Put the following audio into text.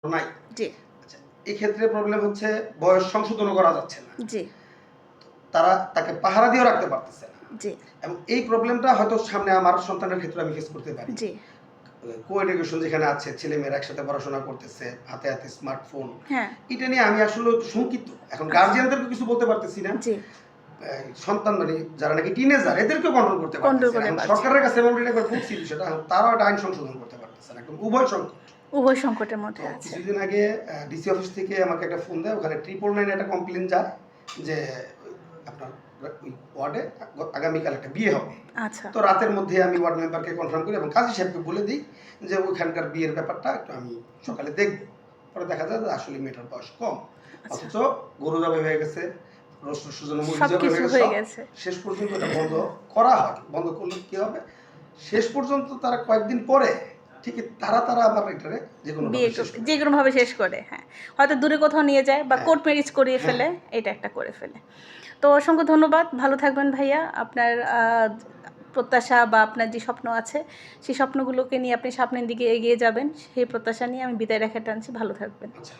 নাই। জি। আচ্ছা, এই ক্ষেত্রে প্রবলেম হচ্ছে বয়স সংশোধনও করা যাচ্ছে না। জি। তারা তাকে পাহারা দিয়েও রাখতে পারতেছে না। জি। এবং এই প্রবলেমটা হয়তো সামনে আমার সন্তানের ক্ষেত্রে আমি ফেস করতে পারি। জি। কো-এডুকেশন যেখানে আছে, ছেলেমেয়েরা একসাথে পড়াশোনা করতেছে, হাতে, হাতে স্মার্টফোন। হ্যাঁ। এটা নিয়ে আমি আসলে একটু শঙ্কিত। এখন আচ্ছা। গার্ডিয়ানদেরকে কিছু বলতে পারতেছি না। জি। সন্তান মানে যারা নাকি টিনেজার এদেরকেও কন্ট্রোল করতে কন্ট্রোল পারতেছি না। করতে এখন পারছে না। সরকারের কাছে আমি অলরেডি একবার বলছি বিষয়টা। তারাও একটা আইন সংশোধন করতে পারতেছে না। একদম উভয় সংকট। উভয় সংকটের তো মধ্যে আছে। কিছুদিন আগে ডিসি অফিস থেকে আমাকে একটা ফোন দেয়। ওখানে 999 একটা কমপ্লেইন যায় যে আপনার ওই ওয়ার্ডে আগামীকাল একটা বিয়ে হবে। আচ্ছা। তো রাতের মধ্যে আমি ওয়ার্ড মেম্বারকে কনফার্ম করি এবং কাজী সাহেবকে বলে দিই যে ওইখানকার বিয়ের ব্যাপারটা একটু আমি সকালে দেখব। পরে দেখা যায় যে আসলে মেয়েটার বয়স কম। আচ্ছা। অথচ গরু জবাই হয়ে গেছে, রোস্ট জন্য মুরগি জবাই সবকিছু হয়ে গেছে হয়ে সব। গেছে। শেষ পর্যন্ত এটা বন্ধ করা হয়। বন্ধ করলে কি হবে? শেষ পর্যন্ত তারা কয়েকদিন পরে ঠিকই তারা আবার এটারে যেকোনোভাবে শেষ করে। যেকোনোভাবে শেষ করে, হ্যাঁ। হয়তো দূরে কোথাও নিয়ে যায় বা হ্যাঁ, কোর্ট ম্যারেজ করিয়ে হ্যাঁ। ফেলে, এটা একটা করে ফেলে। তো অসংখ্য ধন্যবাদ। ভালো থাকবেন ভাইয়া। আপনার প্রত্যাশা বা আপনার যে স্বপ্ন আছে, সেই স্বপ্নগুলোকে নিয়ে আপনি সামনের দিকে এগিয়ে যাবেন। সেই প্রত্যাশা নিয়ে আমি বিদায় রেখে টানছি। ভালো থাকবেন। আচ্ছা।